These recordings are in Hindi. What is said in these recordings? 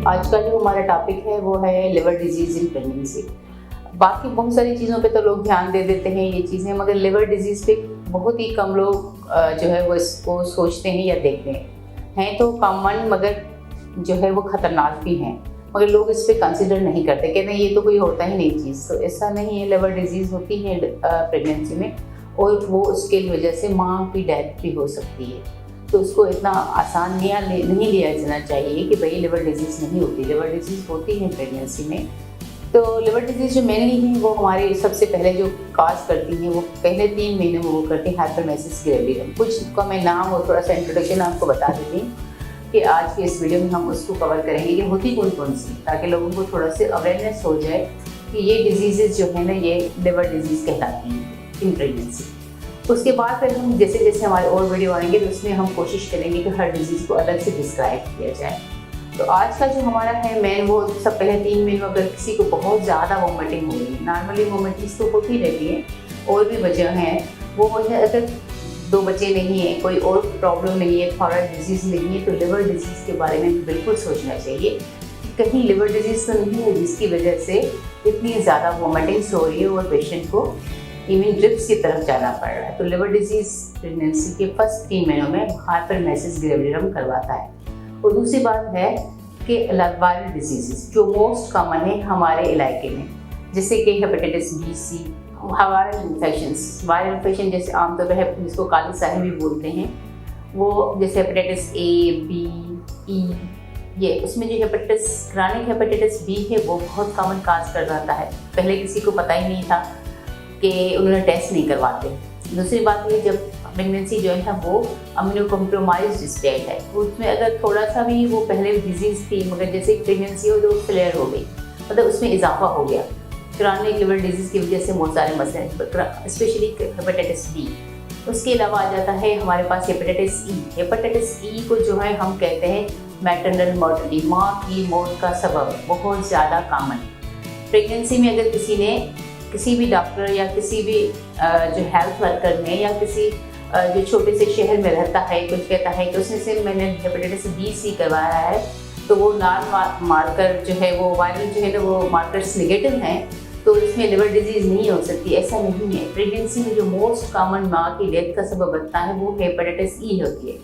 आज का जो हमारा टॉपिक है वो है लिवर डिजीज़ इन प्रेगनेंसी। बाकी बहुत सारी चीज़ों पे तो लोग ध्यान दे देते हैं ये चीज़ें, मगर लिवर डिजीज़ पे बहुत ही कम लोग जो है वो इसको सोचते हैं या देखते हैं तो कॉमन, मगर जो है वो ख़तरनाक भी हैं, मगर लोग इस पर कंसिडर नहीं करते, कहते हैं ये तो कोई होता ही नहीं चीज़। तो ऐसा नहीं है, लिवर डिजीज़ होती है प्रेगनेंसी में और वो उसके वजह से माँ की डेथ भी हो सकती है। तो उसको इतना आसान नहीं लिया जाना चाहिए कि भाई लिवर डिजीज़ नहीं होती। लिवर डिजीज़ होती है प्रेगनेंसी में। तो लिवर डिजीज़ जो मेनली है वो हमारे सबसे पहले जो काज करती हैं वो पहले 3 महीने में वो करती है हाइपरमेसिस ग्रेविडियम। कुछ का मैं नाम और थोड़ा सा इंट्रोडक्शन आपको बता देती हूँ कि आज के इस वीडियो में हम उसको कवर करेंगे कि होती कौन कौन सी, ताकि लोगों को थोड़ा सा अवेयरनेस हो जाए कि ये डिजीज़ जो है ना ये लिवर डिजीज़ कहलाती हैं इन प्रेगनेंसी। उसके बाद फिर हम जैसे जैसे हमारे और वीडियो आएंगे तो उसमें हम कोशिश करेंगे कि हर डिजीज़ को अलग से डिस्क्राइब किया जाए। तो आज का जो हमारा है मेन वो सब पहले 3 महीने में अगर किसी को बहुत ज़्यादा वॉमिटिंग हो रही है, नॉर्मली वॉमिटिंग्स तो होती रहती है, और भी वजह हैं वो है अगर 2 बच्चे नहीं है, कोई और प्रॉब्लम नहीं है, थायराइड डिजीज़ नहीं है, तो लिवर डिजीज़ के बारे में बिल्कुल सोचना चाहिए कि कहीं लिवर डिजीज़ तो नहीं है जिसकी वजह से इतनी ज़्यादा वॉमिटिंग्स हो रही है और पेशेंट को इवन ड्रिप्स की तरफ जाना पड़ रहा है। तो लिवर डिजीज़ प्रेगनेंसी के फर्स्ट 3 महीनों में हाइपरमेसिस ग्रेविडियम करवाता है। और दूसरी बात है कि वायरल डिजीज़ जो मोस्ट कॉमन है हमारे इलाके में, जैसे कि हेपेटाइटिस बी, सी, वायरल इन्फेक्शन जैसे आमतौर पर है जिसको काली स्याही भी बोलते हैं, वो जैसे हेपेटाइटिस ए, बी, ई, ये उसमें जो हेपेटाइटिस क्रॉनिक हेपेटाइटिस बी है वो बहुत कॉमन काज कर जाता है। पहले किसी को पता ही नहीं था कि उन्होंने टेस्ट नहीं करवाते। दूसरी बात ये जब प्रेगनेंसी जो है वो इम्यूनो कॉम्प्रोमाइज्ड स्टेट है, उसमें अगर थोड़ा सा भी वो पहले डिजीज़ थी मगर जैसे प्रेगनेंसी हो तो फ्लेयर हो गई, मतलब उसमें इजाफा हो गया क्रॉनिक लिवर डिजीज़ की वजह से बहुत सारे मसले, स्पेशली हेपेटाइटिस बी। उसके अलावा आ जाता है हमारे पास हेपेटाइटिस ई। हेपेटाइटिस ई को जो है हम कहते हैं मैटरनल मॉर्टलिटी, माँ की मौत का सबब, बहुत ज़्यादा कॉमन। प्रेगनेंसी में अगर किसी भी डॉक्टर या किसी भी जो हेल्थ वर्कर में या किसी जो छोटे से शहर में रहता है कुछ कहता है कि उसने से मैंने हेपेटाइटिस बी, सी करवाया है, तो वो नॉन मार्कर जो है वो वायरल जो है ना वो मार्कर्स नेगेटिव हैं, तो इसमें लिवर डिजीज़ नहीं हो सकती। ऐसा नहीं है। प्रेगनेंसी में जो मोस्ट कॉमन माँ की डेथ का सबब बनता है वो हेपेटाइटिस ई होती है,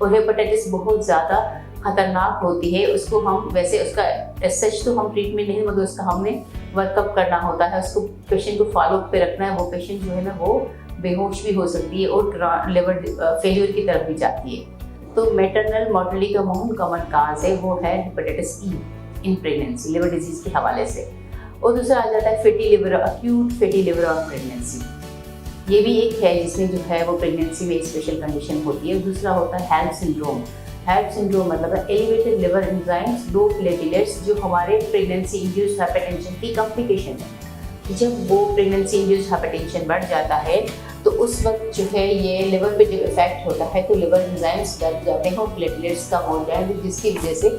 और हेपेटाइटिस बहुत ज़्यादा खतरनाक होती है। उसको हम वैसे उसका सच तो हम ट्रीटमेंट नहीं, मगर उसका हमने वर्कअप करना होता है, उसको पेशेंट को फॉलोअप पे रखना है। वो पेशेंट जो है ना वो बेहोश भी हो सकती है और लिवर फेलियर की तरफ भी जाती है। तो मैटरनल मॉर्टलिटी का मोस्ट कॉमन काज है वो है hepatitis E in pregnancy, liver disease के हवाले से। और दूसरा आ जाता है fatty liver, acute fatty liver of pregnancy. ये भी एक है जिसमें जो है वो प्रेगनेंसी में स्पेशल कंडीशन होती है। दूसरा होता है हेल्थ सिंड्रोम। हेल्थ सिंड्रोम मतलब है एलिवेटेड लिवर एंजाइम्स, लो प्लेटलेट्स, जो हमारे प्रेगनेंसी इंड्यूस्ड हाइपरटेंशन की कॉम्प्लिकेशन है। जब वो प्रेगनेंसी इंड्यूस्ड हाइपरटेंशन बढ़ जाता है तो उस वक्त जो है ये लिवर पे जो इफेक्ट होता है तो लिवर एंजाइम्स बढ़ जाते हैं और प्लेटलेट्स कम हो जाए, जिसकी वजह से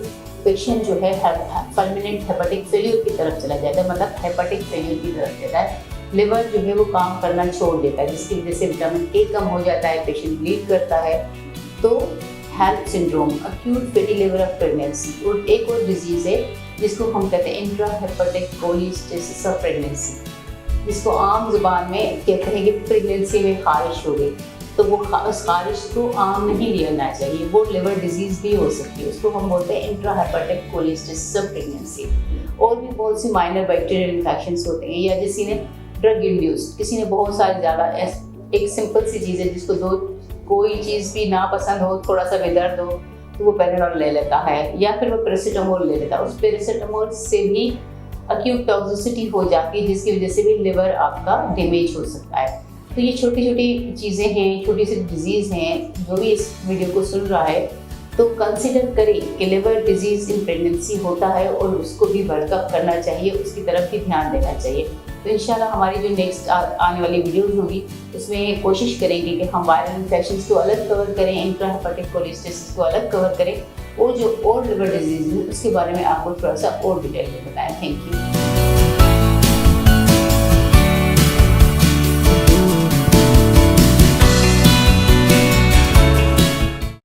पेशेंट जो है परमानेंट हेपेटिक फेलियर की तरफ चला जाता है, मतलब हेपेटिक फेलियर की तरफ जाता है। लिवर जो है वो काम करना छोड़ देता है, जिसकी वजह से विटामिन ए कम हो जाता है, पेशेंट ब्लीड करता है। तो health syndrome, acute fatty liver of pregnancy. और एक और डिजीज़ है जिसको हम कहते हैं इंट्रा हेपेटिक कोलिस्टेसिस ऑफ प्रेगनेंसी, जिसको आम जुबान में कहते हैं कि प्रेगनेंसी में खारिश हो गई। तो वो उस खारिश को आम नहीं लेना चाहिए, वो लिवर डिजीज़ भी हो सकती है। उसको हम बोलते हैं इंट्रा हेपेटिक कोलिस्टेसिस ऑफ प्रेगनेंसी। और भी बहुत सी माइनर बैक्टीरियल इन्फेक्शंस होते हैं, या किसी ने ड्रग इंड्यूस्ड, किसी ने बहुत सारी ज़्यादा एक सिंपल सी चीज़ है जिसको कोई चीज़ भी ना पसंद हो, थोड़ा सा भी दर्द हो तो वो पैराडोल ले लेता है, या फिर वो पैरासीटामोल ले लेता है। उस पैरासीटामोल से भी एक्यूट टॉक्सिसिटी हो जाती है, जिसकी वजह से भी लिवर आपका डैमेज हो सकता है। तो ये छोटी छोटी चीज़ें हैं, छोटी सी डिजीज़ हैं। जो भी इस वीडियो को सुन रहा है तो कंसिडर करें कि लिवर डिजीज़ इन प्रेगनेंसी होता है और उसको भी वर्कअप करना चाहिए, उसकी तरफ भी ध्यान देना चाहिए। तो इंशाल्लाह हमारी जो नेक्स्ट आने वाली वीडियोज़ होगी उसमें कोशिश करेंगे कि हम वायरल इन्फेक्शंस को अलग कवर करें, इंट्रा हेपेटिक कोलिस्टेसिस को अलग कवर करें, और जो और लिवर डिजीज़ है उसके बारे में आपको थोड़ा सा और डिटेल में बताएं। Thank you.